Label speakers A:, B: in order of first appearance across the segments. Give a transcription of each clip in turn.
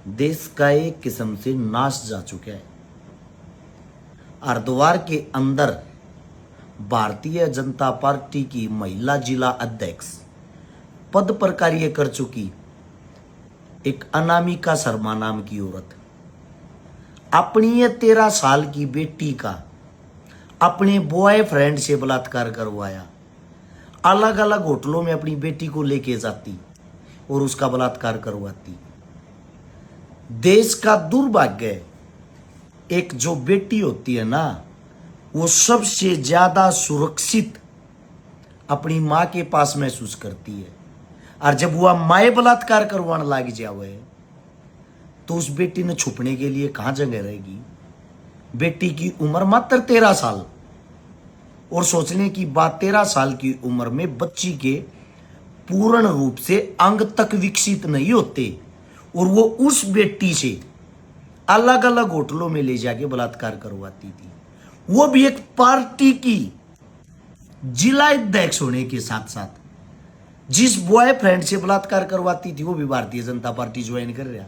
A: देश का एक किस्म से नाश जा चुका है। हरिद्वार के अंदर भारतीय जनता पार्टी की महिला जिला अध्यक्ष पद पर कार्य कर चुकी एक अनामिका शर्मा नाम की औरत अपनी ये 13 साल की बेटी का अपने बॉयफ्रेंड से बलात्कार करवाया। अलग अलग होटलों में अपनी बेटी को लेके जाती और उसका बलात्कार करवाती। देश का दुर्भाग्य है, एक जो बेटी होती है ना, वो सबसे ज्यादा सुरक्षित अपनी माँ के पास महसूस करती है। और जब वह माए बलात्कार करवाने लग जावे तो उस बेटी ने छुपने के लिए कहां जगह रहेगी। बेटी की उम्र मात्र 13 साल, और सोचने की बात 13 साल की उम्र में बच्ची के पूर्ण रूप से अंग तक विकसित नहीं होते, और वो उस बेटी से अलग अलग होटलों में ले जाके बलात्कार करवाती थी। वो भी एक पार्टी की जिला अध्यक्ष होने के साथ साथ जिस बॉयफ्रेंड से बलात्कार करवाती थी वो भी भारतीय जनता पार्टी ज्वाइन कर रहा।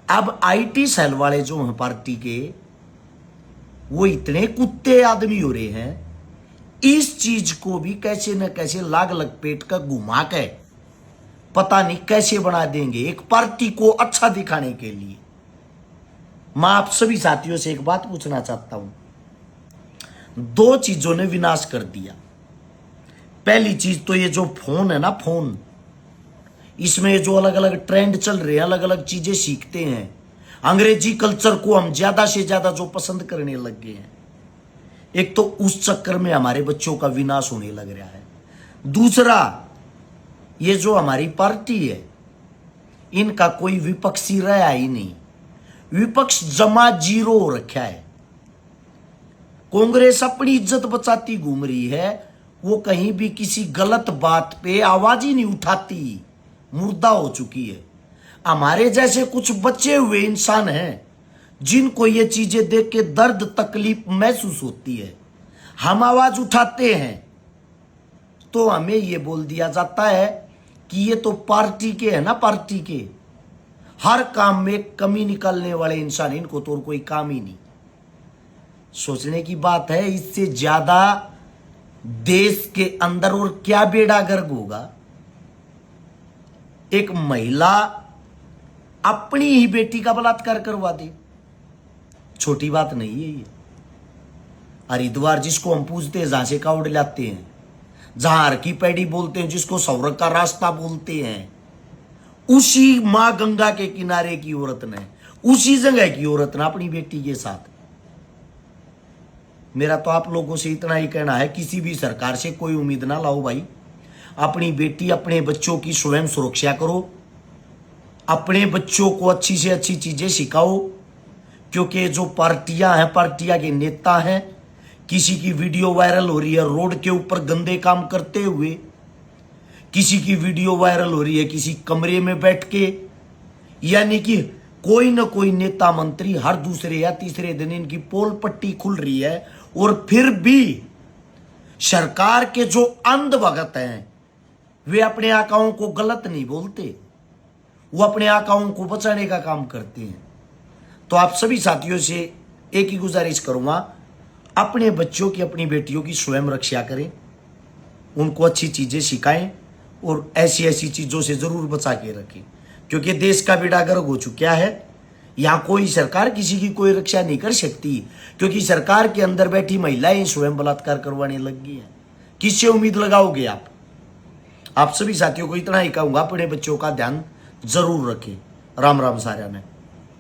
A: अब आईटी सेल वाले जो हैं पार्टी के, वो इतने कुत्ते आदमी हो रहे हैं, इस चीज को भी कैसे न कैसे लाग लपेट कर घुमा के पता नहीं कैसे बना देंगे एक पार्टी को अच्छा दिखाने के लिए। मैं आप सभी साथियों से एक बात पूछना चाहता हूं। दो चीजों ने विनाश कर दिया। पहली चीज तो ये जो फोन है ना, फोन, इसमें जो अलग अलग ट्रेंड चल रहे हैं, अलग अलग चीजें सीखते हैं, अंग्रेजी कल्चर को हम ज्यादा से ज्यादा जो पसंद करने लग गए हैं, एक तो उस चक्कर में हमारे बच्चों का विनाश होने लग रहा है। दूसरा, ये जो हमारी पार्टी है, इनका कोई विपक्षी रहा ही नहीं। विपक्ष जमा जीरो हो रखा है। कांग्रेस अपनी इज्जत बचाती घूम रही है, वो कहीं भी किसी गलत बात पे आवाज ही नहीं उठाती, मुर्दा हो चुकी है। हमारे जैसे कुछ बचे हुए इंसान हैं जिनको ये चीजें देख के दर्द तकलीफ महसूस होती है, हम आवाज उठाते हैं तो हमें ये बोल दिया जाता है कि ये तो पार्टी के है ना, पार्टी के हर काम में कमी निकालने वाले इंसान, इनको तो और कोई काम ही नहीं। सोचने की बात है, इससे ज्यादा देश के अंदर और क्या बेड़ा गर्क होगा। एक महिला अपनी ही बेटी का बलात्कार करवा दे, छोटी बात नहीं है ये। हरिद्वार जिसको हम पूछते हैं, जहां से कावड़ लाते हैं, जहां हर की पैड़ी बोलते हैं, जिसको सौरग का रास्ता बोलते हैं, उसी मां गंगा के किनारे की औरत ने, उसी जगह की औरत ने अपनी बेटी के साथ। मेरा तो आप लोगों से इतना ही कहना है, किसी भी सरकार से कोई उम्मीद ना लाओ भाई। अपनी बेटी अपने बच्चों की स्वयं सुरक्षा करो, अपने बच्चों को अच्छी से अच्छी चीजें सिखाओ, क्योंकि जो पार्टियां हैं, पार्टियां के नेता हैं, किसी की वीडियो वायरल हो रही है रोड के ऊपर गंदे काम करते हुए, किसी की वीडियो वायरल हो रही है किसी कमरे में बैठ के, यानी कि कोई न कोई नेता मंत्री हर दूसरे या तीसरे दिन इनकी पोल पट्टी खुल रही है, और फिर भी सरकार के जो अंध भगत हैं वे अपने आकाओं को गलत नहीं बोलते, वो अपने आकाओं को बचाने का काम करते हैं। तो आप सभी साथियों से एक ही गुजारिश करूंगा, अपने बच्चों की, अपनी बेटियों की स्वयं रक्षा करें, उनको अच्छी चीजें सिखाएं और ऐसी ऐसी चीजों से जरूर बचा के रखें, क्योंकि देश का बेड़ा गर्क हो चुका है। यहां कोई सरकार किसी की कोई रक्षा नहीं कर सकती, क्योंकि सरकार के अंदर बैठी महिलाएं स्वयं बलात्कार करवाने लग गई हैं। किससे उम्मीद लगाओगे आप? आप सभी साथियों को इतना ही कहूंगा, अपने बच्चों का ध्यान जरूर रखें। राम राम साਰਿਆਂ ने।